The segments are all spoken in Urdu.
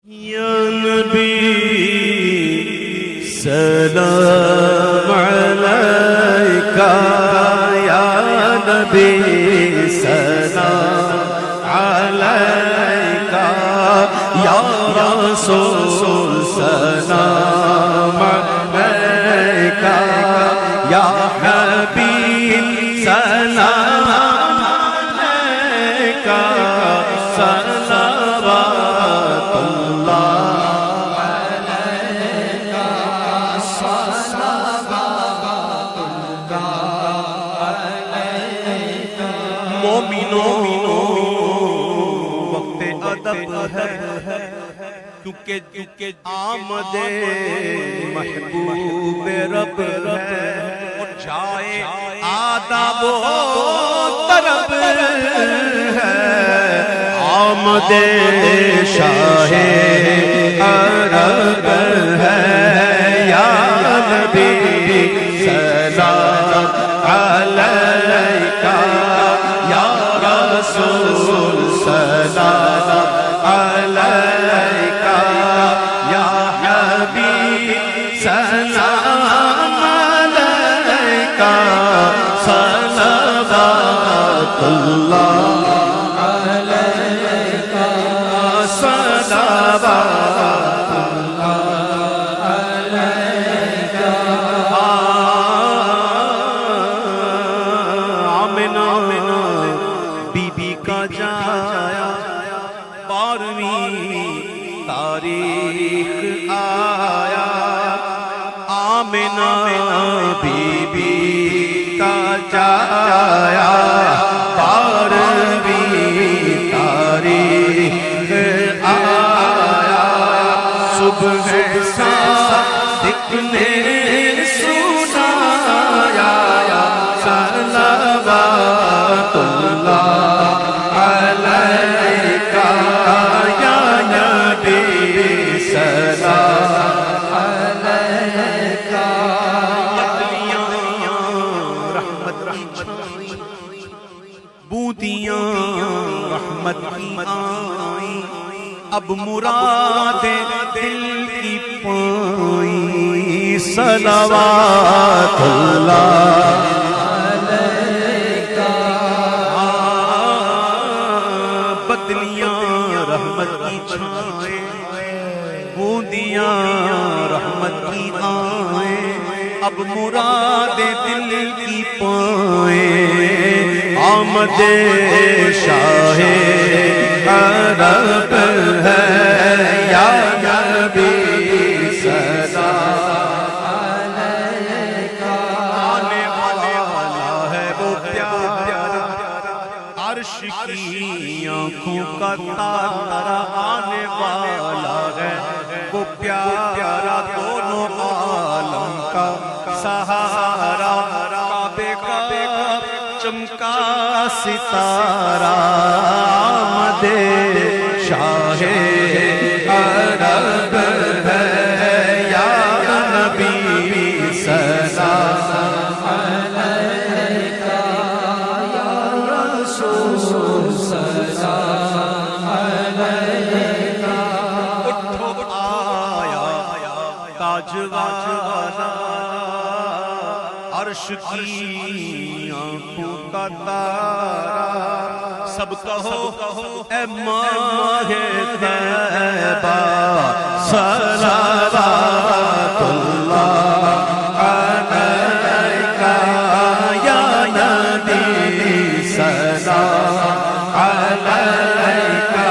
یا نبی سلام علیکہ، یا نبی سلام علیکہ، یا رسول سلام علیکہ، یا حبیب سلام علیکہ، صلوات اللہ علیکہ، صلوات اللہ علیکہ۔ مومنوں وقت ادب ہے، کیونکہ آمد محبوب رب ہے، اور جائے آداب و طرب ہے، آمد شاہ عرب ہے، یا نبی سلام علیکہ، یا رسول سلام علیکہ، یا حبیب سلام علیکہ، صلوات اللہ علیکہ، صلوات اللہ علیکہ۔ آمنہ بی بی کا جایا 12ویں تاریخ آیا، آمنہ بی بی کا جایا 12ویں تاریخ آیا، صبح صادق نے سنایا، صلوات اللہ علیکہ، یا نبی سلام علیکہ۔ بدلیاں رحمت کی چھائیں، بوندیاں رحمت کی آئیں، اب مراد دل کی پائیں، صلوات اللہ علیکہ۔ بدلیاں رحمت کی چھائیں، بوندیاں رحمت کی آئیں، اب مراد دل کی پائیں، آمد شاہ عرب ہے، یا نبی سلام علیکہ۔ آنے والا ہے وہ پیارا، عرش کی آنکھوں کا تارا، آنے والا ہے وہ پیارا، دونوں عالم کا سہارا، کعبے کا چمکا ستارہ، آمد شاہ عرب ہے، یا نبی سلام علیکہ، یا رسول سلام علیکہ۔ اٹھو آیا تاج والا، عرش کی آنکھوں کا تارا، سب کہو اے ماہ طیبہ، صلوات اللہ علیکہ، یا نبی سلام علیکہ،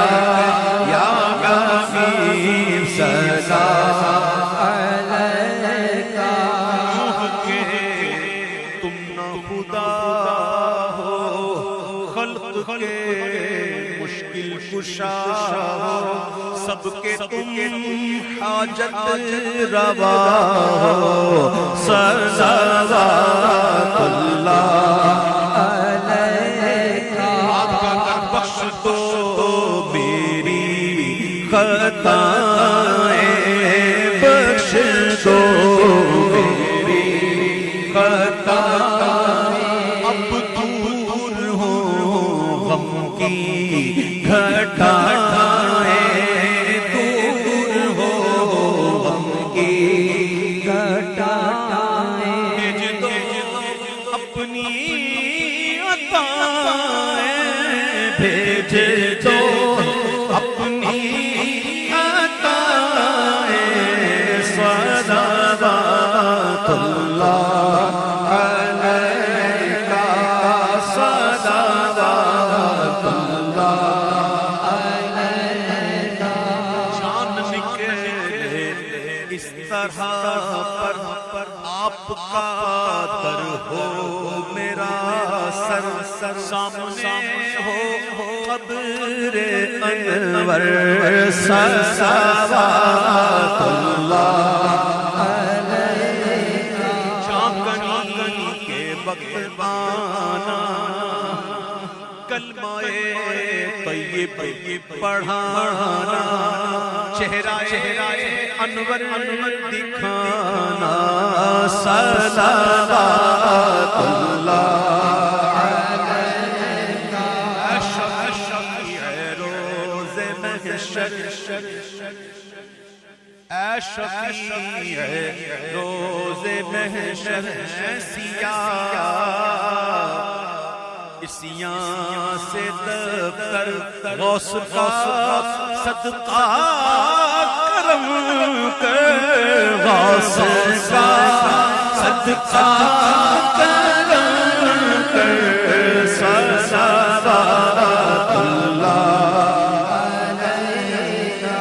یا حبیب سلام علیکہ۔ کہ تم نہ خدا ہو، خلق کے مشکل کشا ہو، سب کے تم حاجت روا ہو، صلوات اللہ علیکہ۔ آپ کا در بخش دو میری خطائیں، بخش دو میری خطائیں، اب دور ہو غم کی گھٹائیں، دور طرح پر آپ کا در ہو میرا سر سامنے ہو قبر انور صلوات اللہ علیہ چاکنی کے وقت آنا کلمہ طیب پڑھانا چہرہ انور دکھانا صلوات اللہ علیہ شفیع روز محشر اے شفیع روز محشر سیاہ سے دفتر غوث کا صدقہ کرم کر غوث کا صدقہ کرم کر صلوات اللہ علیہ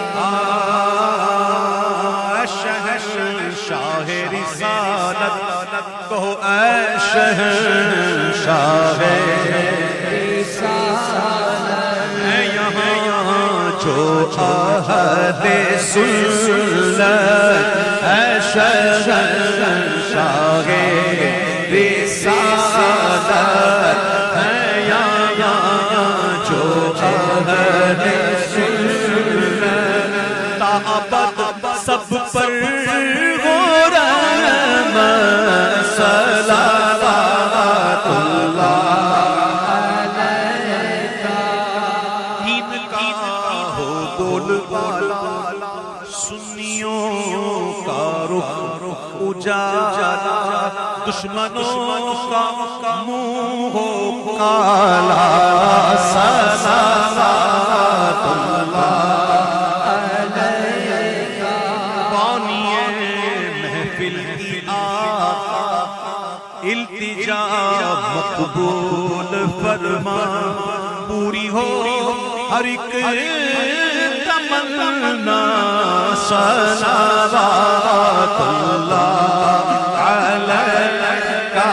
شہنشاہ رسالت کہو اے شہنشاہ جو عہد سنت اے شہنشاہ رسالت ہے یہاں جو عہد سنت تا ابد سب پر ہو رحمت صلوات اللہ سنیوں کا رخ اجالا دشمنوں کا منہ ہو کالا صلوات اللہ علیہ بانی محفل کی آقا التجا مقبول فرما پوری ہو ہر ایک تمنا صلوات اللہ علیہ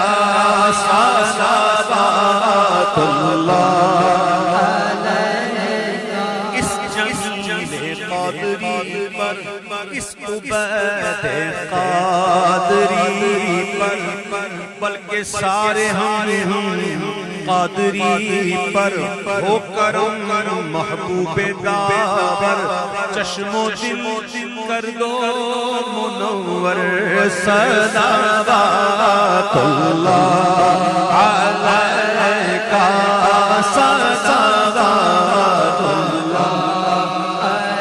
صلوات اللہ علیہ اس جمیل قادری پر اس عبید قادری پر بلکہ سارے ہم قادری پر ہو کرم محبوب داور چشم و دل کر دو منور صلوات اللہ علیہ صلوات اللہ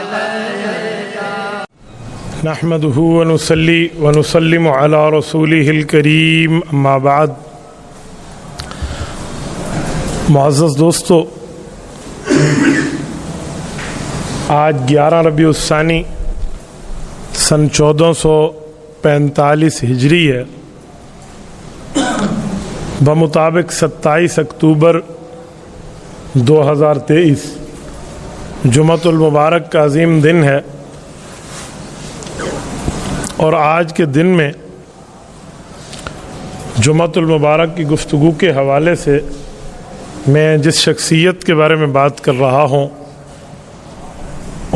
علیہ نحمده ونصلي ونسلم على رسوله الكريم اما بعد معزز دوستو آج 11 ربیع الثانی سن 1445 ہجری ہے بمطابق 27 اکتوبر 2023 جمعۃ المبارک کا عظیم دن ہے اور آج کے دن میں جمعۃ المبارک کی گفتگو کے حوالے سے میں جس شخصیت کے بارے میں بات کر رہا ہوں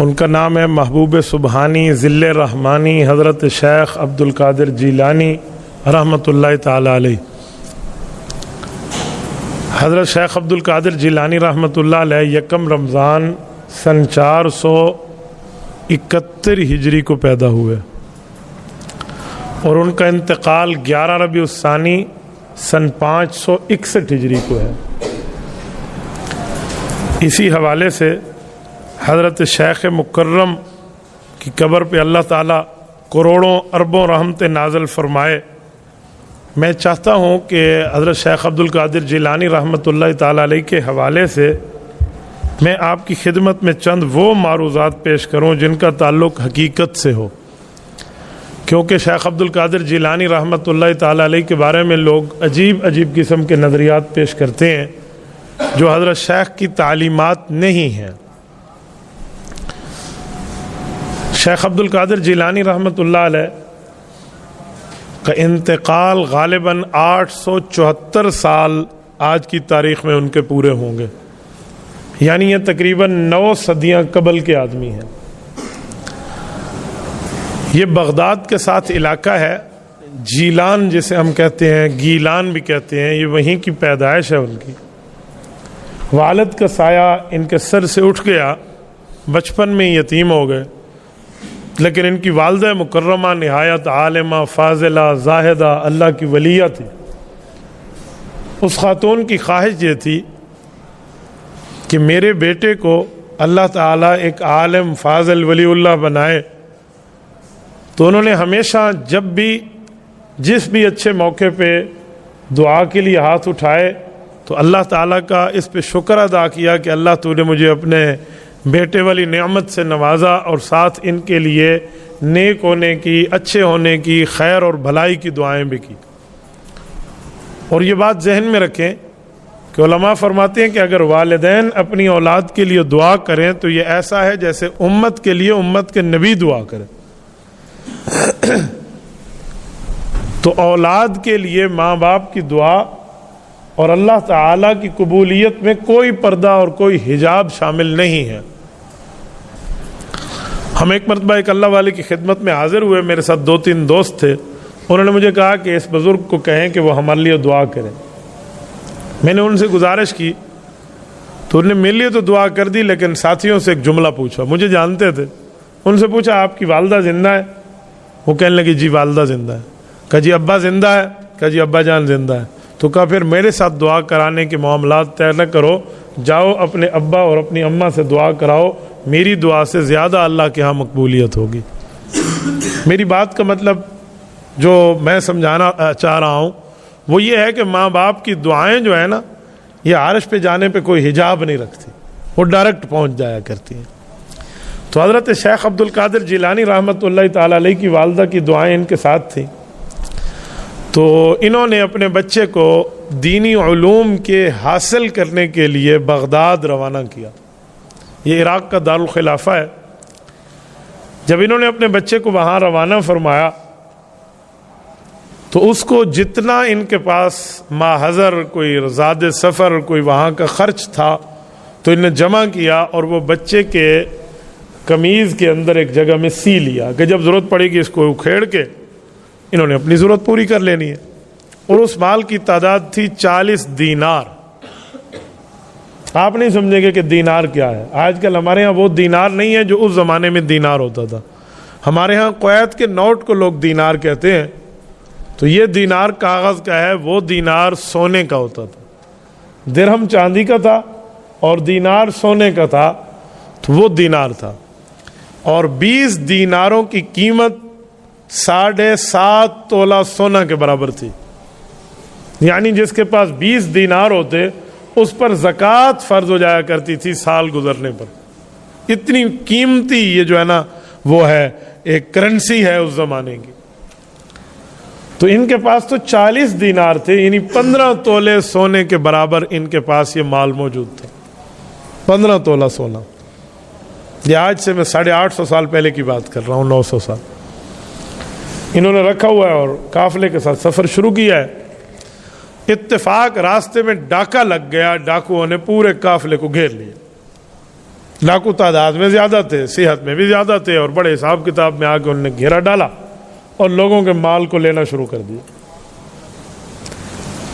ان کا نام ہے محبوب سبحانی ذل رحمانی حضرت شیخ عبد القادر جیلانی رحمۃ اللہ تعالی علیہ۔ حضرت شیخ عبد القادر جیلانی رحمۃ اللہ علیہ 1 رمضان سن 471 ہجری کو پیدا ہوئے اور ان کا انتقال 11 ربیع الثانی سن 561 ہجری کو ہے۔ اسی حوالے سے حضرت شیخ مکرم کی قبر پہ اللہ تعالیٰ کروڑوں اربوں رحمت نازل فرمائے۔ میں چاہتا ہوں کہ حضرت شیخ عبد القادر جیلانی رحمۃ اللہ تعالیٰ علیہ کے حوالے سے میں آپ کی خدمت میں چند وہ معروضات پیش کروں جن کا تعلق حقیقت سے ہو، کیونکہ شیخ عبد القادر جیلانی رحمۃ اللہ تعالیٰ علیہ کے بارے میں لوگ عجیب قسم کے نظریات پیش کرتے ہیں جو حضرت شیخ کی تعلیمات نہیں ہیں۔ شیخ عبد القادر جیلانی رحمۃ اللہ علیہ کا انتقال غالباً 874 سال آج کی تاریخ میں ان کے پورے ہوں گے، یعنی یہ تقریباً 9 صدیاں قبل کے آدمی ہیں۔ یہ بغداد کے ساتھ علاقہ ہے، جیلان جسے ہم کہتے ہیں، گیلان بھی کہتے ہیں، یہ وہیں کی پیدائش ہے ان کی۔ والد کا سایہ ان کے سر سے اٹھ گیا، بچپن میں یتیم ہو گئے، لیکن ان کی والدہ مکرمہ نہایت عالمہ، فاضلہ، زاہدہ، اللہ کی ولیہ تھی۔ اس خاتون کی خواہش یہ تھی کہ میرے بیٹے کو اللہ تعالیٰ ایک عالم، فاضل، ولی اللہ بنائے، تو انہوں نے ہمیشہ جب بھی جس بھی اچھے موقع پہ دعا کے لیے ہاتھ اٹھائے تو اللہ تعالیٰ کا اس پہ شکر ادا کیا کہ اللہ تو نے مجھے اپنے بیٹے والی نعمت سے نوازا، اور ساتھ ان کے لیے نیک ہونے کی، اچھے ہونے کی، خیر اور بھلائی کی دعائیں بھی کی۔ اور یہ بات ذہن میں رکھیں کہ علماء فرماتے ہیں کہ اگر والدین اپنی اولاد کے لیے دعا کریں تو یہ ایسا ہے جیسے امت کے لیے امت کے نبی دعا کریں۔ تو اولاد کے لیے ماں باپ کی دعا اور اللہ تعالیٰ کی قبولیت میں کوئی پردہ اور کوئی حجاب شامل نہیں ہے۔ ہم ایک مرتبہ ایک اللہ والے کی خدمت میں حاضر ہوئے، میرے ساتھ 2-3 دوست تھے، انہوں نے مجھے کہا کہ اس بزرگ کو کہیں کہ وہ ہمارے لیے دعا کریں۔ میں نے ان سے گزارش کی تو انہوں نے میرے لیے تو دعا کر دی، لیکن ساتھیوں سے ایک جملہ پوچھا، مجھے جانتے تھے، ان سے پوچھا آپ کی والدہ زندہ ہے؟ وہ کہنے لگی جی والدہ زندہ ہے۔ کہا جی ابا زندہ ہے؟ کہا جی ابا جان زندہ ہے۔ تو کہا پھر میرے ساتھ دعا کرانے کے معاملات طے نہ کرو، جاؤ اپنے ابا اور اپنی اماں سے دعا کراؤ، میری دعا سے زیادہ اللہ کے ہاں مقبولیت ہوگی۔ میری بات کا مطلب جو میں سمجھانا چاہ رہا ہوں وہ یہ ہے کہ ماں باپ کی دعائیں جو ہے نا، یہ عرش پہ جانے پہ کوئی حجاب نہیں رکھتی، وہ ڈائریکٹ پہنچ جایا کرتی ہیں۔ تو حضرت شیخ عبد القادر جیلانی رحمۃ اللہ تعالی علیہ کی والدہ کی دعائیں ان کے ساتھ تھیں، تو انہوں نے اپنے بچے کو دینی علوم کے حاصل کرنے کے لیے بغداد روانہ کیا۔ یہ عراق کا دارالخلافہ ہے۔ جب انہوں نے اپنے بچے کو وہاں روانہ فرمایا تو اس کو جتنا ان کے پاس ماحضر، کوئی زاد سفر، کوئی وہاں کا خرچ تھا، تو انہوں نے جمع کیا اور وہ بچے کے قمیض کے اندر ایک جگہ میں سی لیا کہ جب ضرورت پڑے گی اس کو اکھیڑ کے انہوں نے اپنی ضرورت پوری کر لینی ہے۔ اور اس مال کی تعداد تھی 40 دینار۔ آپ نہیں سمجھیں گے کہ دینار کیا ہے، آج کل ہمارے ہاں وہ دینار نہیں ہے جو اس زمانے میں دینار ہوتا تھا۔ ہمارے ہاں کویت کے نوٹ کو لوگ دینار کہتے ہیں، تو یہ دینار کاغذ کا ہے، وہ دینار سونے کا ہوتا تھا۔ درہم چاندی کا تھا اور دینار سونے کا تھا، تو وہ دینار تھا۔ اور 20 دیناروں کی قیمت 7.5 تولہ سونا کے برابر تھی، یعنی جس کے پاس 20 دینار ہوتے اس پر زکوٰۃ فرض ہو جایا کرتی تھی سال گزرنے پر۔ اتنی قیمتی یہ جو ہے نا وہ ہے، ایک کرنسی ہے اس زمانے کی۔ تو ان کے پاس تو 40 دینار تھے، یعنی 15 تولے سونے کے برابر ان کے پاس یہ مال موجود تھا۔ 15 تولہ سونا، یہ آج سے میں 850 سال پہلے کی بات کر رہا ہوں، 900 سال انہوں نے رکھا ہوا ہے اور قافلے کے ساتھ سفر شروع کیا ہے۔ اتفاق راستے میں ڈاکہ لگ گیا، ڈاکوؤں نے پورے قافلے کو گھیر لیا۔ ڈاکو تعداد میں زیادہ تھے، صحت میں بھی زیادہ تھے، اور بڑے حساب کتاب میں آ کے انہوں نے گھیرا ڈالا اور لوگوں کے مال کو لینا شروع کر دیا۔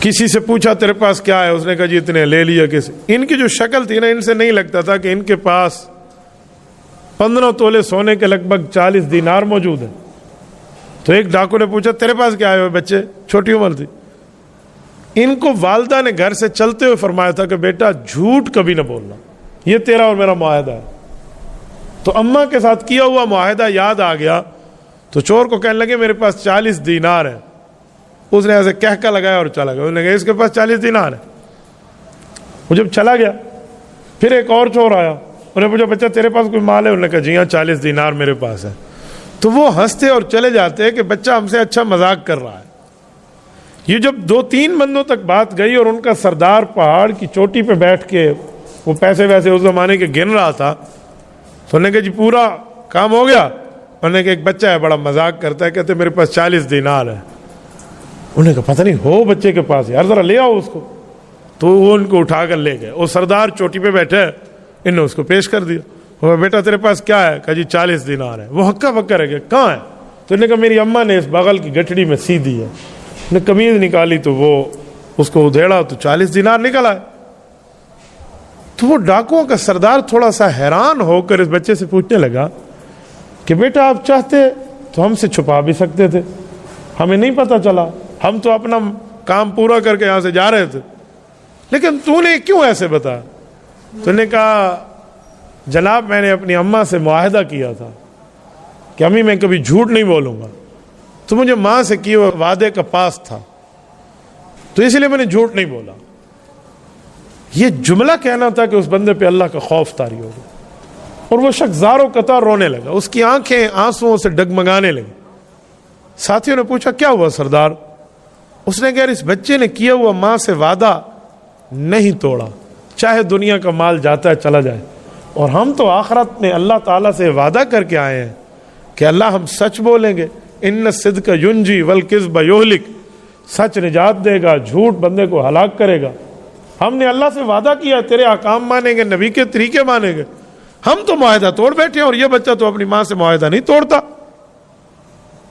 کسی سے پوچھا تیرے پاس کیا ہے؟ اس نے کہا جی اتنے لے لیا۔ کسی ان کی جو شکل تھی نا، ان سے نہیں لگتا تھا کہ ان کے پاس 15 تولے سونے کے لگ بھگ 40 دینار موجود ہیں۔ تو ایک ڈاکو نے پوچھا تیرے پاس کیا ہے؟ بچے چھوٹی عمر تھی۔ ان کو والدہ نے گھر سے چلتے ہوئے فرمایا تھا کہ بیٹا جھوٹ کبھی نہ بولنا، یہ تیرا اور میرا معاہدہ ہے۔ تو اماں کے ساتھ کیا ہوا معاہدہ یاد آ گیا، تو چور کو کہنے لگے میرے پاس 40 دینار ہیں۔ اس نے ایسے کہکا لگایا اور چلا گیا۔ اس نے کہا اس کے پاس 40 دینار ہے۔ وہ جب چلا گیا پھر ایک اور چور آیا، انہوں نے پوچھا بچہ تیرے پاس کوئی مال ہے؟ انہوں نے کہا جی ہاں 40 دینار میرے پاس ہے۔ تو وہ ہنستے اور چلے جاتے کہ بچہ ہم سے اچھا مذاق کر رہا ہے۔ یہ جب 2-3 بندوں تک بات گئی اور ان کا سردار پہاڑ کی چوٹی پہ بیٹھ کے وہ پیسے ویسے اس زمانے کے گن رہا تھا، تو انہوں نے کہا جی پورا کام ہو گیا؟ انہوں نے کہا ایک بچہ ہے بڑا مذاق کرتا ہے، کہتے میرے پاس 40 دینار ہے۔ انہوں نے کہا پتہ نہیں ہو بچے کے پاس، یار ذرا لے آؤ اس کو. تو وہ ان کو اٹھا کر لے گئے. وہ سردار چوٹی پہ بیٹھے، انہوں نے اس کو پیش کر دیا. وہ بیٹا تیرے پاس کیا ہے؟ کہا جی 40 دینار ہے. وہ ہکا بکا رہ گیا، کہاں ہے؟ تو انہوں نے کہا میری اماں نے اس بغل کی گٹھڑی میں سی دی ہے. نے قمیض نکالی تو وہ اس کو ادھیڑا تو 40 دینار نکل آئے. تو وہ ڈاکوؤں کا سردار تھوڑا سا حیران ہو کر اس بچے سے پوچھنے لگا کہ بیٹا آپ چاہتے تو ہم سے چھپا بھی سکتے تھے، ہمیں نہیں پتہ چلا، ہم تو اپنا کام پورا کر کے یہاں سے جا رہے تھے، لیکن تو نے کیوں ایسے بتایا؟ تو نے کہا جناب میں نے اپنی اماں سے معاہدہ کیا تھا کہ امی میں کبھی جھوٹ نہیں بولوں گا، تو مجھے ماں سے کیے ہوئے وعدے کا پاس تھا، تو اس لیے میں نے جھوٹ نہیں بولا. یہ جملہ کہنا تھا کہ اس بندے پہ اللہ کا خوف طاری ہو گیا، اور وہ شخص زاروں قطار رونے لگا، اس کی آنکھیں آنسوؤں سے ڈگمگانے لگی. ساتھیوں نے پوچھا کیا ہوا سردار؟ اس نے کہا اس بچے نے کیا ہوا ماں سے وعدہ نہیں توڑا، چاہے دنیا کا مال جاتا ہے چلا جائے، اور ہم تو آخرت میں اللہ تعالیٰ سے وعدہ کر کے آئے ہیں کہ اللہ ہم سچ بولیں گے، ان الصدق ینجی والکذب یہلک، سچ نجات دے گا، جھوٹ بندے کو ہلاک کرے گا. ہم نے اللہ سے وعدہ کیا تیرے احکام مانیں گے، نبی کے طریقے مانیں گے، ہم تو معاہدہ توڑ بیٹھے اور یہ بچہ تو اپنی ماں سے معاہدہ نہیں توڑتا.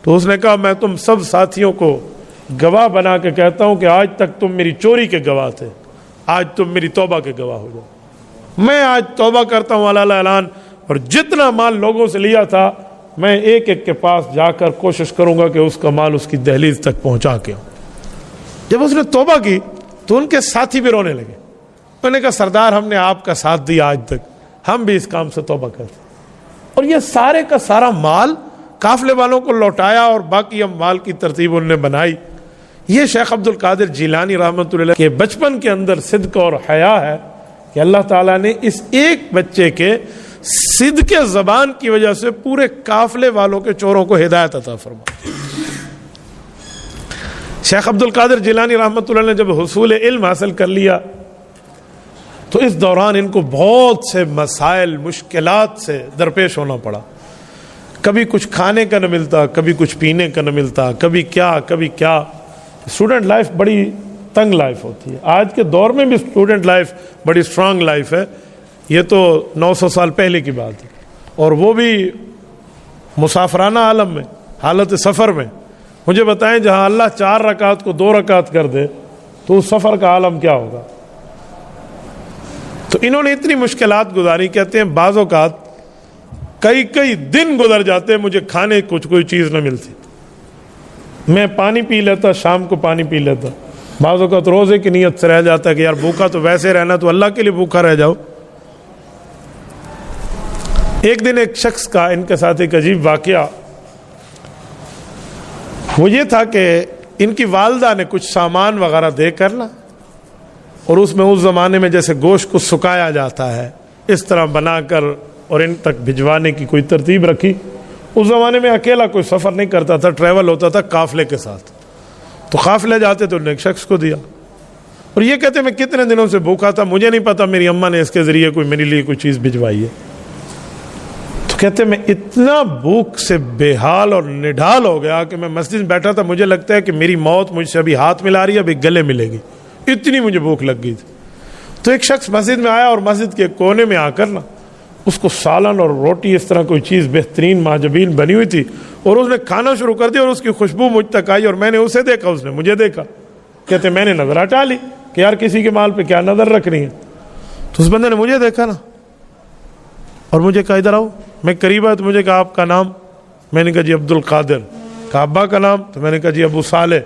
تو اس نے کہا میں تم سب ساتھیوں کو گواہ بنا کے کہتا ہوں کہ آج تک تم میری چوری کے گواہ تھے، آج تم میری توبہ کے گواہ ہو جاؤ. میں آج توبہ کرتا ہوں علی اعلان، اور جتنا مال لوگوں سے لیا تھا میں ایک ایک کے پاس جا کر کوشش کروں گا کہ اس کا مال اس کی دہلیز تک پہنچا کے آؤں. جب اس نے توبہ کی تو ان کے ساتھی بھی رونے لگے. انہوں نے کہا سردار ہم نے آپ کا ساتھ دیا آج تک، ہم بھی اس کام سے توبہ کرتے. اور یہ سارے کا سارا مال قافلے والوں کو لوٹایا اور باقی مال کی ترتیب انہوں نے بنائی. یہ شیخ عبد القادر جیلانی رحمۃ اللہ کے بچپن کے اندر صدق اور حیا ہے کہ اللہ تعالیٰ نے اس ایک بچے کے صدق زبان کی وجہ سے پورے قافلے والوں کے چوروں کو ہدایت عطا فرمائی. شیخ عبد القادر جیلانی رحمۃ اللہ نے جب حصول علم حاصل کر لیا تو اس دوران ان کو بہت سے مسائل مشکلات سے درپیش ہونا پڑا. کبھی کچھ کھانے کا نہ ملتا، کبھی کچھ پینے کا نہ ملتا، کبھی کیا کبھی کیا. اسٹوڈنٹ لائف بڑی تنگ لائف ہوتی ہے. آج کے دور میں بھی اسٹوڈنٹ لائف بڑی اسٹرانگ لائف ہے. یہ تو 900 سال پہلے کی بات ہے، اور وہ بھی مسافرانہ عالم میں، حالت سفر میں. مجھے بتائیں جہاں اللہ 4 رکعت کو 2 رکعت کر دے تو اس سفر کا عالم کیا ہوگا. تو انہوں نے اتنی مشکلات گزاری. کہتے ہیں بعض اوقات کئی دن گزر جاتے مجھے کھانے کچھ کوئی چیز نہ ملتی. میں پانی پی لیتا، شام کو پانی پی لیتا. بعض اوقات روزے کی نیت سے رہ جاتا ہے کہ یار بھوکا تو ویسے رہنا، تو اللہ کے لیے بھوکا رہ جاؤ. ایک دن ایک شخص کا ان کے ساتھ ایک عجیب واقعہ، وہ یہ تھا کہ ان کی والدہ نے کچھ سامان وغیرہ دے کر نا، اور اس میں اس زمانے میں جیسے گوشت کو سکایا جاتا ہے اس طرح بنا کر اور ان تک بھجوانے کی کوئی ترتیب رکھی. اس زمانے میں اکیلا کوئی سفر نہیں کرتا تھا، ٹریول ہوتا تھا قافلے کے ساتھ. تو قافلے جاتے تو ایک شخص کو دیا، اور یہ کہتے میں کتنے دنوں سے بھوکا تھا، مجھے نہیں پتا میری اماں نے اس کے ذریعے کوئی میرے لیے کوئی چیز بھجوائی ہے. تو کہتے میں اتنا بھوک سے بے حال اور نڈھال ہو گیا کہ میں مسجد میں بیٹھا تھا، مجھے لگتا ہے کہ میری موت مجھ سے ابھی ہاتھ ملا رہی ہے، ابھی گلے ملے گی، اتنی مجھے بھوک لگ گئی تھی. تو ایک شخص مسجد میں آیا اور مسجد کے کونے میں آ کر نا اس کو سالن اور روٹی اس طرح کوئی چیز بہترین ماجبین بنی ہوئی تھی، اور اس نے کھانا شروع کر دیا، اور اس کی خوشبو مجھ تک آئی اور میں نے اسے دیکھا، اس نے مجھے دیکھا. کہتے میں نے نظر ہٹا لی کہ یار کسی کے مال پہ کیا نظر رکھ رہی ہے. تو اس بندے نے مجھے دیکھا نا اور مجھے کہا ادھر آؤ. میں قریب آیا تو مجھے کہا آپ کا نام؟ میں نے کہا جی عبد القادر. کہا ابا کا نام؟ تو میں نے کہا جی ابو صالح.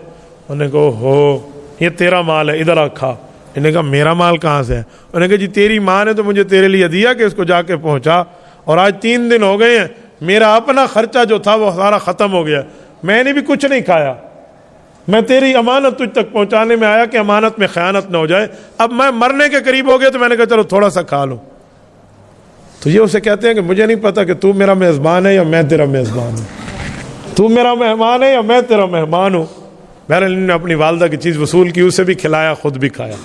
انہوں نے کہا ہو یہ تیرا مال ہے، ادھر آ کھا. انہوں نے کہا میرا مال کہاں سے ہے؟ انہوں نے کہا جی تیری ماں نے تو مجھے تیرے لیے دیا کہ اس کو جا کے پہنچا، اور آج 3 دن ہو گئے ہیں، میرا اپنا خرچہ جو تھا وہ سارا ختم ہو گیا، میں نے بھی کچھ نہیں کھایا. میں تیری امانت تجھ تک پہنچانے میں آیا کہ امانت میں خیانت نہ ہو جائے. اب میں مرنے کے قریب ہو گیا تو میں نے کہا چلو تھوڑا سا کھا لوں. تو یہ اسے کہتے ہیں کہ مجھے نہیں پتا کہ تو میرا میزبان ہے یا میں تیرا میزبان ہوں، تو میرا مہمان ہے یا میں تیرا مہمان ہوں. بہرحال نے اپنی والدہ کی چیز وصول کی، اسے بھی کھلایا، خود بھی کھایا.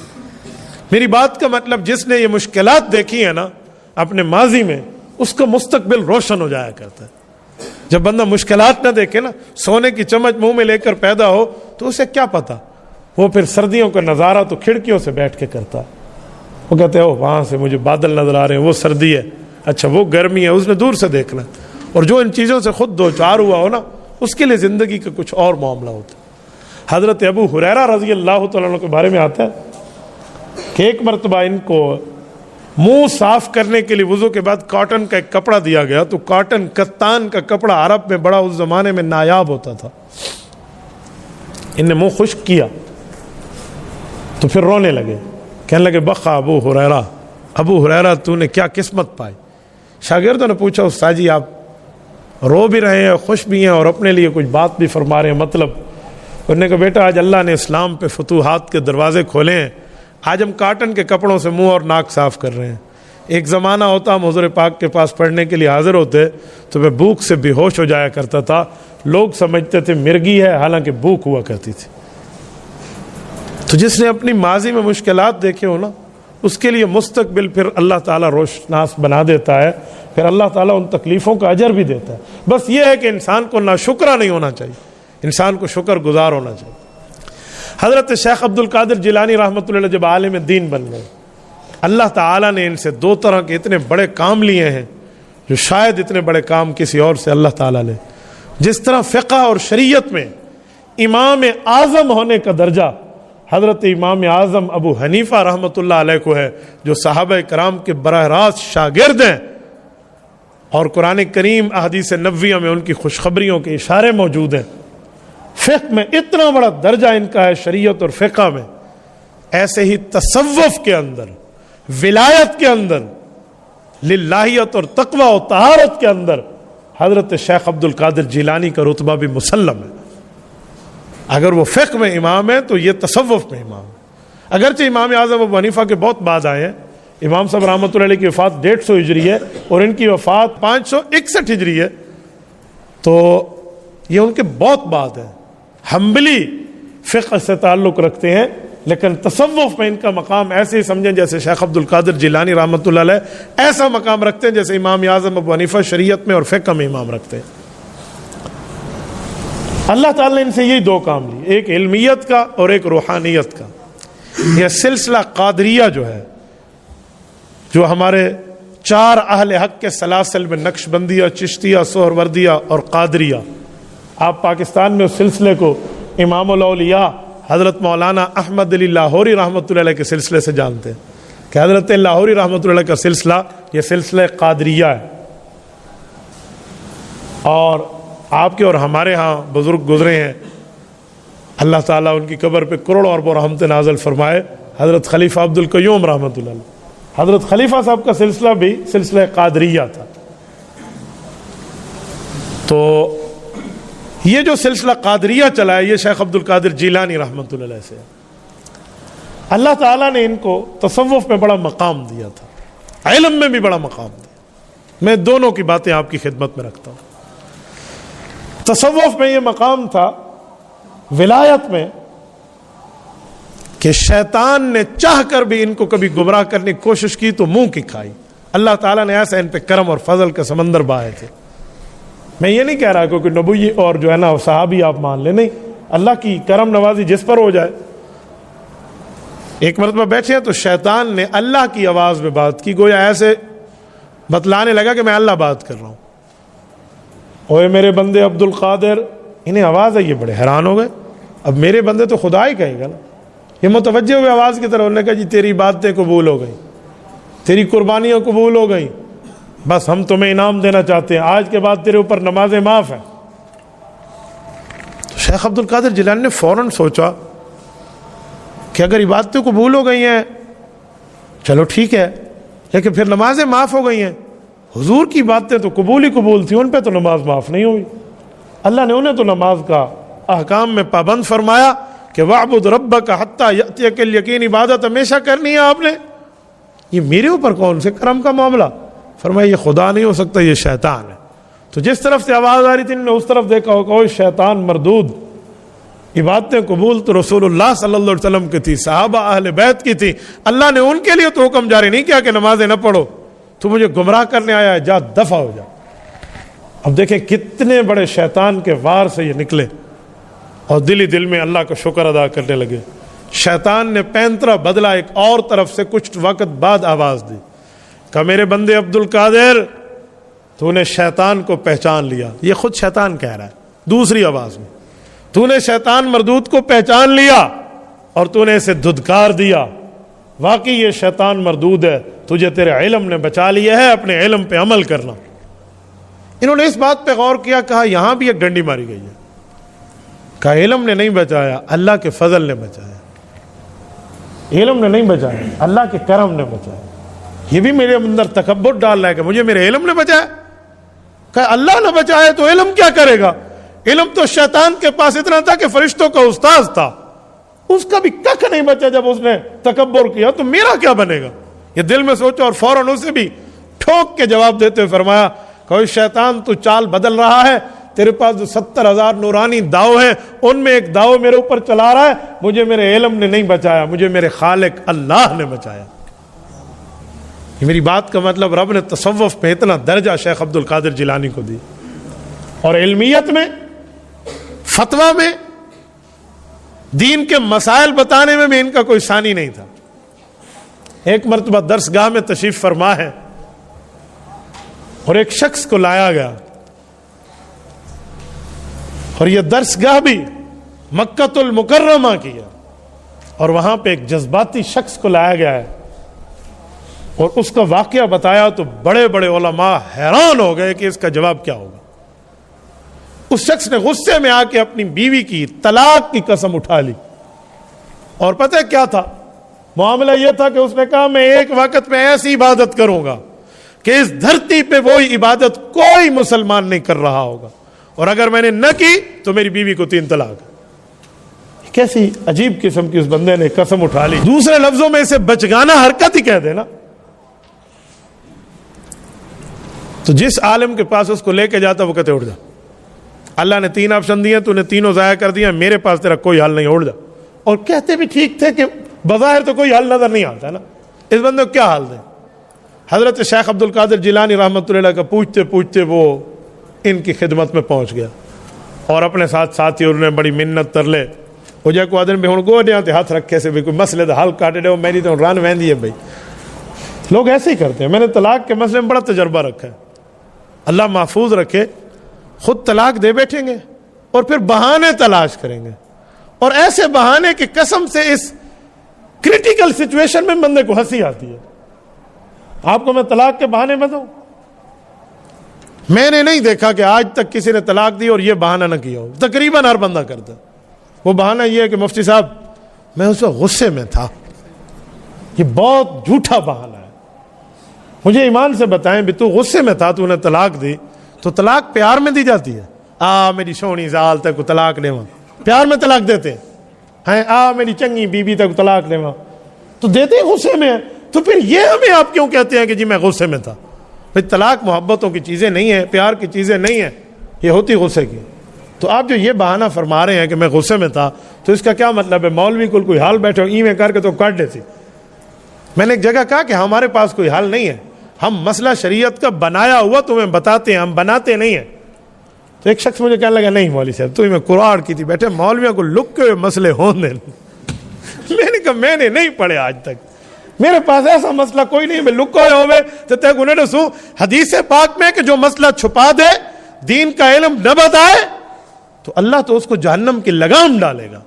میری بات کا مطلب جس نے یہ مشکلات دیکھی ہیں نا اپنے ماضی میں، اس کا مستقبل روشن ہو جایا کرتا ہے. جب بندہ مشکلات نہ دیکھے نا، سونے کی چمچ منہ میں لے کر پیدا ہو تو اسے کیا پتا، وہ پھر سردیوں کا نظارہ تو کھڑکیوں سے بیٹھ کے کرتا، وہ کہتے ہیں وہاں سے مجھے بادل نظر آ رہے ہیں، وہ سردی ہے، اچھا وہ گرمی ہے، اس نے دور سے دیکھنا. اور جو ان چیزوں سے خود دو چار ہوا ہو نا، اس کے لیے زندگی کا کچھ اور معاملہ ہوتا ہے. حضرت ابو ہریرہ رضی اللہ تعالیٰ عنہ کے بارے میں آتا ہے کہ ایک مرتبہ ان کو منہ صاف کرنے کے لیے وضو کے بعد کاٹن کا ایک کپڑا دیا گیا. تو کاٹن کتان کا کپڑا عرب میں بڑا اس زمانے میں نایاب ہوتا تھا. ان نے منہ خشک کیا تو پھر رونے لگے، کہنے لگے بخا ابو ہریرہ تو نے کیا قسمت پائی. شاگردوں نے پوچھا استاد جی آپ رو بھی رہے ہیں، خوش بھی ہیں، اور اپنے لیے کچھ بات بھی فرما رہے ہیں، مطلب؟ انہوں نے کہا بیٹا آج اللہ نے اسلام پہ فتوحات کے دروازے کھولے ہیں، آج ہم کاٹن کے کپڑوں سے منہ اور ناک صاف کر رہے ہیں. ایک زمانہ ہوتا ہم حضور پاک کے پاس پڑھنے کے لیے حاضر ہوتے تو میں بھوک سے بے ہوش ہو جایا کرتا تھا، لوگ سمجھتے تھے مرگی ہے، حالانکہ بھوک ہوا کرتی تھی. تو جس نے اپنی ماضی میں مشکلات دیکھے ہو نا، اس کے لیے مستقبل پھر اللہ تعالیٰ روشناس بنا دیتا ہے، پھر اللہ تعالیٰ ان تکلیفوں کا اجر بھی دیتا ہے. بس یہ ہے کہ انسان کو ناشکرا نہیں ہونا چاہیے، انسان کو شکر گزار ہونا چاہیے. حضرت شیخ عبد القادر جیلانی رحمۃ اللہ علیہ جب عالم دین بن گئے، اللہ تعالیٰ نے ان سے دو طرح کے اتنے بڑے کام لیے ہیں جو شاید اتنے بڑے کام کسی اور سے اللہ تعالیٰ نے. جس طرح فقہ اور شریعت میں امام اعظم ہونے کا درجہ حضرت امام اعظم ابو حنیفہ رحمۃ اللہ علیہ کو ہے، جو صحابہ کرام کے براہ راست شاگرد ہیں، اور قرآن کریم احادیث نبویہ میں ان کی خوشخبریوں کے اشارے موجود ہیں. فقہ میں اتنا بڑا درجہ ان کا ہے، شریعت اور فقہ میں. ایسے ہی تصوف کے اندر، ولایت کے اندر، للہیت اور تقوی و طہارت کے اندر حضرت شیخ عبد القادر جیلانی کا رتبہ بھی مسلم ہے. اگر وہ فقہ میں امام ہے تو یہ تصوف میں امام ہے. اگرچہ امام اعظم ابو حنیفہ کے بہت بعد آئے ہیں. امام صاحب رحمۃ اللہ علیہ کی وفات 150 ہجری ہے اور ان کی وفات 561 ہجری ہے، تو یہ ان کے بہت بعد ہے. حنبلی فقہ سے تعلق رکھتے ہیں، لیکن تصوف میں ان کا مقام ایسے ہی سمجھیں جیسے شیخ عبد القادر جیلانی رحمۃ اللہ علیہ ایسا مقام رکھتے ہیں جیسے امام اعظم ابو حنیفہ شریعت میں اور فقہ میں امام رکھتے ہیں. اللہ تعالیٰ نے ان سے یہی دو کام لیے، ایک علمیت کا اور ایک روحانیت کا. یہ سلسلہ قادریہ جو ہے، جو ہمارے 4 اہل حق کے سلاسل میں نقش بندیہ، چشتیہ، سہروردیہ اور قادریہ، آپ پاکستان میں اس سلسلے کو امام الاولیاء حضرت مولانا احمد علی لاہوری رحمۃ اللہ علیہ کے سلسلے سے جانتے ہیں کہ حضرت لاہوری رحمۃ اللہ علیہ کا سلسلہ یہ سلسلہ قادریہ ہے. اور آپ کے اور ہمارے ہاں بزرگ گزرے ہیں، اللہ تعالیٰ ان کی قبر پہ کروڑوں اربوں رحمت نازل فرمائے. حضرت خلیفہ عبد القیوم رحمۃ اللہ علیہ، حضرت خلیفہ صاحب کا سلسلہ بھی سلسلہ قادریہ تھا. تو یہ جو سلسلہ قادریہ چلا ہے یہ شیخ عبد القادر جیلانی رحمۃ اللہ علیہ سے. اللہ تعالیٰ نے ان کو تصوف میں بڑا مقام دیا تھا، علم میں بھی بڑا مقام دیا. میں دونوں کی باتیں آپ کی خدمت میں رکھتا ہوں. تصوف میں یہ مقام تھا، ولایت میں، کہ شیطان نے چاہ کر بھی ان کو کبھی گمراہ کرنے کی کوشش کی تو منہ کی کھائی. اللہ تعالیٰ نے ایسا ان پہ کرم اور فضل کا سمندر بہائے تھے. میں یہ نہیں کہہ رہا کہ نبوی اور جو ہے نا صحابی آپ مان لیں، نہیں، اللہ کی کرم نوازی جس پر ہو جائے. ایک مرتبہ بیٹھے ہیں تو شیطان نے اللہ کی آواز میں بات کی، گویا ایسے بتلانے لگا کہ میں اللہ بات کر رہا ہوں. اوے میرے بندے عبد القادر، انہیں آواز ہے، یہ بڑے حیران ہو گئے. اب میرے بندے تو خدا ہی کہے گا نا. یہ متوجہ ہوئے آواز کی طرف، انہوں نے کہا جی تیری باتیں قبول ہو گئیں، تیری قربانیاں قبول ہو گئیں، بس ہم تمہیں انعام دینا چاہتے ہیں، آج کے بعد تیرے اوپر نمازیں معاف ہیں. تو شیخ عبد القادر جیلانی نے فوراً سوچا کہ اگر عبادتیں قبول ہو گئی ہیں چلو ٹھیک ہے، لیکن پھر نمازیں معاف ہو گئی ہیں. حضور کی باتیں تو قبول ہی قبول تھی، ان پہ تو نماز معاف نہیں ہوئی. اللہ نے انہیں تو نماز کا احکام میں پابند فرمایا کہ وَاعْبُدْ رَبَّكَ حَتَّى يَأْتِيَكَ الْيَقِينُ، عبادت ہمیشہ کرنی ہے آپ نے. یہ میرے اوپر کون سے کرم کا معاملہ؟ فرمایا یہ خدا نہیں ہو سکتا، یہ شیطان ہے. تو جس طرف سے آواز آ رہی تھی انہوں نے اس طرف دیکھا ہوگا، اوہ شیطان مردود. عبادتیں قبول تو رسول اللہ صلی اللہ علیہ وسلم کی تھی، صحابہ اہل بیت کی تھی. اللہ نے ان کے لیے تو حکم جاری نہیں کیا کہ نمازیں نہ پڑھو. تو مجھے گمراہ کرنے آیا ہے، جا دفع ہو جا. اب دیکھیں کتنے بڑے شیطان کے وار سے یہ نکلے. اور دل ہی دل میں اللہ کا شکر ادا کرنے لگے. شیطان نے پینترا بدلا, ایک اور طرف سے کچھ وقت بعد آواز دی, کہا میرے بندے عبد القادر تو نے شیطان کو پہچان لیا. یہ خود شیطان کہہ رہا ہے دوسری آواز میں, تو نے شیطان مردود کو پہچان لیا اور تو نے اسے دھدکار دیا. واقعی یہ شیطان مردود ہے, تجھے تیرے علم نے بچا لیا ہے, اپنے علم پہ عمل کرنا. انہوں نے اس بات پہ غور کیا, کہا یہاں بھی ایک ڈنڈی ماری گئی ہے. کہا علم نے نہیں بچایا, اللہ کے فضل نے بچایا. علم نے نہیں بچایا, اللہ کے کرم نے بچایا. یہ بھی میرے اندر تکبر ڈال رہا ہے کہ مجھے میرے علم نے بچایا. کہا اللہ نے بچایا تو علم کیا کرے گا؟ علم تو شیطان کے پاس اتنا تھا کہ فرشتوں کا استاذ تھا, اس کا بھی ککھ نہیں بچا جب اس نے تکبر کیا, تو میرا کیا بنے گا؟ یہ دل میں سوچا اور فوراً اسے بھی ٹھوک کے جواب دیتے ہوئے فرمایا, کوئی شیطان تو چال بدل رہا ہے, تیرے پاس جو 70,000 نورانی داؤ ہیں ان میں ایک داؤ میرے اوپر چلا رہا ہے. مجھے میرے علم نے نہیں بچایا, مجھے میرے خالق اللہ نے بچایا. یہ میری بات کا مطلب رب نے تصوف میں اتنا درجہ شیخ عبد القادر جیلانی کو دی, اور علمیت میں, فتویٰ میں, دین کے مسائل بتانے میں بھی ان کا کوئی ثانی نہیں تھا. ایک مرتبہ درس گاہ میں تشریف فرما ہے اور ایک شخص کو لایا گیا, اور یہ درس گاہ بھی مکۃ المکرمہ کی ہے, اور وہاں پہ ایک جذباتی شخص کو لایا گیا ہے اور اس کا واقعہ بتایا تو بڑے بڑے علماء حیران ہو گئے کہ اس کا جواب کیا ہوگا. اس شخص نے غصے میں آ کے اپنی بیوی کی طلاق کی قسم اٹھا لی, اور پتہ ہے کیا تھا معاملہ؟ یہ تھا کہ اس نے کہا میں ایک وقت میں ایسی عبادت کروں گا کہ اس دھرتی پہ وہی عبادت کوئی مسلمان نہیں کر رہا ہوگا, اور اگر میں نے نہ کی تو میری بیوی کو 3 طلاق. کیسی عجیب قسم کی اس بندے نے قسم اٹھا لی. دوسرے لفظوں میں اسے بچگانا حرکت ہی کہہ دینا. تو جس عالم کے پاس اس کو لے کے جاتا وہ کہتے اٹھ جا, اللہ نے 3 آپشن دیے, تو نے تینوں ضائع کر دیا, میرے پاس تیرا کوئی حل نہیں, اٹھ جا. اور کہتے بھی ٹھیک تھے کہ بظاہر تو کوئی حل نظر نہیں آتا ہے نا, اس بندے کو کیا حل دیں. حضرت شیخ عبد القادر جیلانی رحمۃ اللہ علیہ کا پوچھتے پوچھتے وہ ان کی خدمت میں پہنچ گیا, اور اپنے ساتھ ساتھی انہوں نے بڑی منت تر لے وہ جا کو آدمی ہوں گو دیا ہاتھ رکھے سے بھی کوئی مسئلے دا حل کاٹے دے میری تو رن وہدی ہے. بھائی لوگ ایسے ہی کرتے ہیں. میں نے طلاق کے مسئلے میں بڑا تجربہ رکھا ہے, اللہ محفوظ رکھے. خود طلاق دے بیٹھیں گے اور پھر بہانے تلاش کریں گے, اور ایسے بہانے کی قسم سے اس کریٹیکل سچویشن میں بندے کو ہنسی آتی ہے. آپ کو میں طلاق کے بہانے میں دوں؟ میں نے نہیں دیکھا کہ آج تک کسی نے طلاق دی اور یہ بہانہ نہ کیا ہو. تقریباً ہر بندہ کرتا. وہ بہانہ یہ ہے کہ مفتی صاحب میں اس وقت غصے میں تھا. یہ بہت جھوٹا بہانہ ہے. مجھے ایمان سے بتائیں بھی, تو غصے میں تھا, تو نے طلاق دی, تو طلاق پیار میں دی جاتی ہے؟ میری سونی زال تک کو طلاق دے, پیار میں طلاق دیتے ہیں. میری چنگی بیوی تک طلاق دے, تو دیتے ہی غصے میں. تو پھر یہ ہمیں آپ کیوں کہتے ہیں کہ جی میں غصے میں تھا؟ بھائی طلاق محبتوں کی چیزیں نہیں ہیں, پیار کی چیزیں نہیں ہیں, یہ ہوتی غصے کی. تو آپ جو یہ بہانہ فرما رہے ہیں کہ میں غصے میں تھا, تو اس کا کیا مطلب ہے؟ مولوی کو کوئی حال بیٹھے ای میں کر کے تو کاٹ دیتی. میں نے ایک جگہ کہا کہ ہمارے پاس کوئی حل نہیں ہے, ہم مسئلہ شریعت کا بنایا ہوا تمہیں بتاتے ہیں, ہم بناتے نہیں ہیں. تو ایک شخص مجھے کہنے لگا نہیں مولوی صاحب تو میں قرآن کی تھی بیٹھے مولویوں کو لکے ہوئے مسئلے ہوں دیں. میں نے کہا میں نے نہیں پڑھے آج تک, میرے پاس ایسا مسئلہ کوئی نہیں. میں لکو ہوئے تو تے گنے رسو حدیث پاک میں کہ جو مسئلہ چھپا دے, دین کا علم نہ بتائے, تو اللہ تو اس کو جہنم کی لگام ڈالے گا.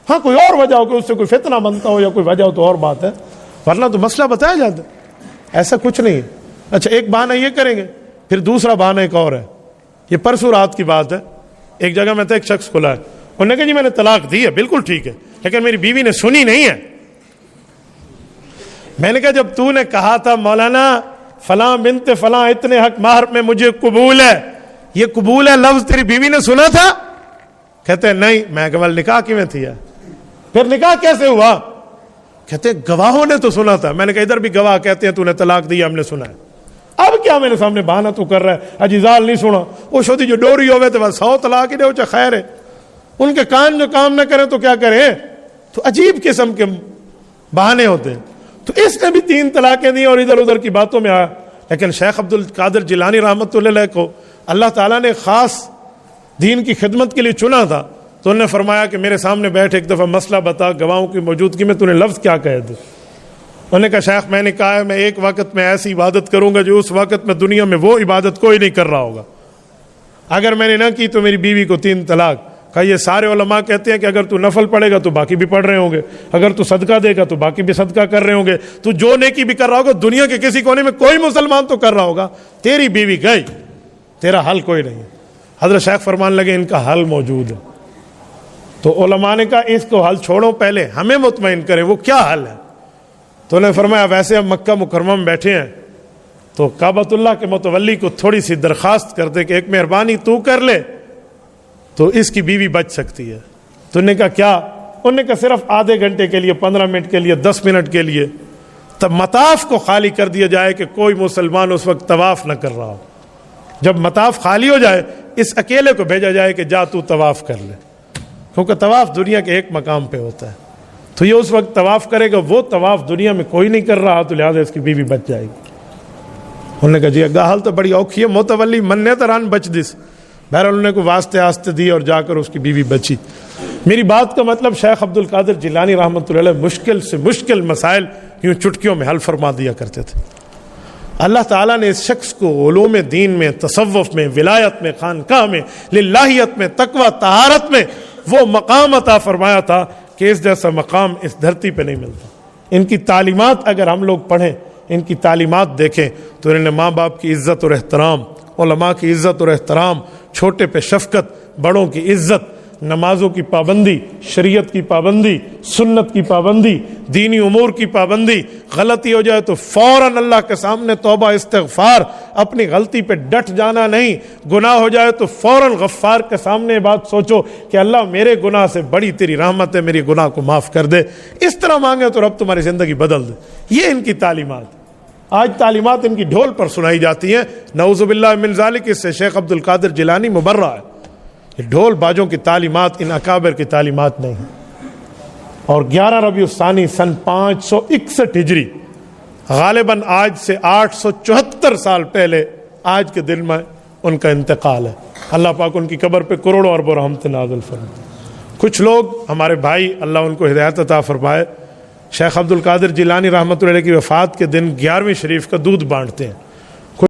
ہاں کوئی اور وجہ ہو کہ اس سے کوئی فتنہ بنتا ہو یا کوئی وجہ ہو تو اور بات ہے, ورنہ تو مسئلہ بتایا جاتا ہے. ایسا کچھ نہیں ہے. اچھا ایک بہانہ یہ کریں گے, پھر دوسرا بہانہ ایک اور ہے. یہ پرسوں رات کی بات ہے. ایک جگہ میں تھا, ایک شخص کھلا ہے, انہوں نے کہا جی میں نے طلاق دی ہے, بالکل ٹھیک ہے, لیکن میری بیوی نے سنی نہیں ہے. میں نے کہا جب تو نے کہا تھا مولانا فلاں بنت فلاں اتنے حق مہر میں مجھے قبول ہے, یہ قبول ہے لفظ تیری بیوی نے سنا تھا؟ کہتے ہیں نہیں. میں کہا نکاح کی میں تھی ہے, پھر نکاح کیسے ہوا؟ کہتے ہیں گواہوں نے تو سنا تھا. میں نے کہا ادھر بھی گواہ کہتے ہیں تو نے طلاق دی, ہم نے سنا ہے. اب کیا میرے سامنے بہانہ تو کر رہا ہے, اجزال نہیں سنا. وہ شودی جو ڈوری ہوئے تو بس 100 طلاق ہی دے, چاہے خیر ہے. ان کے کان جو کام نہ کریں تو کیا کریں؟ تو عجیب قسم کے بہانے ہوتے ہیں. تو اس نے بھی 3 طلاقیں دی اور ادھر ادھر کی باتوں میں آیا. لیکن شیخ عبد القادر جیلانی رحمۃ اللہ علیہ کو اللہ تعالیٰ نے خاص دین کی خدمت کے لیے چنا تھا, تو انہوں نے فرمایا کہ میرے سامنے بیٹھ ایک دفعہ مسئلہ بتا، گواہوں کی موجودگی میں تو نے لفظ کیا کہہ دے؟ انہوں نے کہا شیخ میں نے کہا ہے میں ایک وقت میں ایسی عبادت کروں گا جو اس وقت میں دنیا میں وہ عبادت کوئی نہیں کر رہا ہوگا، اگر میں نے نہ کی تو میری بیوی کو 3 طلاق۔ کہا یہ سارے علماء کہتے ہیں کہ اگر تو نفل پڑھے گا تو باقی بھی پڑھ رہے ہوں گے، اگر تو صدقہ دے گا تو باقی بھی صدقہ کر رہے ہوں گے، تو جو نیکی بھی کر رہا ہوگا دنیا کے کسی کونے میں کوئی مسلمان تو کر رہا ہوگا، تیری بیوی گئی، تیرا حل کوئی نہیں۔ حضرت شیخ فرمان لگے ان کا حل موجود ہے۔ تو علماء نے کہا اس کو حل چھوڑو، پہلے ہمیں مطمئن کریں وہ کیا حل ہے۔ تو انہوں نے فرمایا ویسے ہم مکہ مکرمہ میں بیٹھے ہیں تو کعبۃ اللہ کے متولی کو تھوڑی سی درخواست کر دے کہ ایک مہربانی تو کر لے تو اس کی بیوی بچ سکتی ہے۔ تو انہوں نے کہا کیا؟ انہوں نے کہا صرف آدھے گھنٹے کے لیے، 15 منٹ کے لیے، 10 منٹ کے لیے تب مطاف کو خالی کر دیا جائے کہ کوئی مسلمان اس وقت طواف نہ کر رہا ہو۔ جب مطاف خالی ہو جائے اس اکیلے کو بھیجا جائے کہ جا تو طواف کر لے، کیونکہ طواف دنیا کے ایک مقام پہ ہوتا ہے، تو یہ اس وقت طواف کرے گا، وہ طواف دنیا میں کوئی نہیں کر رہا تو لہٰذا اس کی بیوی بچ جائے گی۔ انہوں نے کہا جی اگا حال تو بڑی اوکھی ہے، متولی مننے تران بچ دس۔ بہرحال انہوں نے کوئی واسطے آستے دی اور جا کر اس کی بیوی بچی۔ میری بات کا مطلب شیخ عبد القادر جیلانی رحمۃ اللہ علیہ مشکل سے مشکل مسائل یوں چٹکیوں میں حل فرما دیا کرتے تھے۔ اللہ تعالیٰ نے اس شخص کو علوم دین میں، تصوف میں، ولایت میں، خانقاہ میں، للہیت میں، تقوی، طہارت میں وہ مقام عطا فرمایا تھا کہ اس جیسا مقام اس دھرتی پہ نہیں ملتا۔ ان کی تعلیمات اگر ہم لوگ پڑھیں، ان کی تعلیمات دیکھیں تو انہوں نے ماں باپ کی عزت اور احترام، علماء کی عزت اور احترام، چھوٹے پہ شفقت، بڑوں کی عزت، نمازوں کی پابندی، شریعت کی پابندی، سنت کی پابندی، دینی امور کی پابندی، غلطی ہو جائے تو فوراً اللہ کے سامنے توبہ استغفار، اپنی غلطی پہ ڈٹ جانا نہیں، گناہ ہو جائے تو فوراً غفار کے سامنے بات سوچو کہ اللہ میرے گناہ سے بڑی تیری رحمت ہے، میری گناہ کو معاف کر دے، اس طرح مانگے تو رب تمہاری زندگی بدل دے۔ یہ ان کی تعلیمات۔ آج تعلیمات ان کی ڈھول پر سنائی جاتی ہیں، نعوذ باللہ من ذالک، اس سے شیخ عبد القادر جیلانی مبرہ ہے۔ یہ ڈھول باجوں کی تعلیمات ان اکابر کی تعلیمات نہیں ہیں۔ اور 11 ربیع الثانی سن 561 ہجری، غالباً آج سے 874 سال پہلے آج کے دن میں ان کا انتقال ہے۔ اللہ پاک ان کی قبر پہ کروڑوں اربوں رحمت نازل فرمائے۔ کچھ لوگ ہمارے بھائی، اللہ ان کو ہدایت عطا فرمائے، شیخ عبد القادر جیلانی رحمۃ اللہ علیہ کی وفات کے دن 11ویں شریف کا دودھ بانٹتے ہیں۔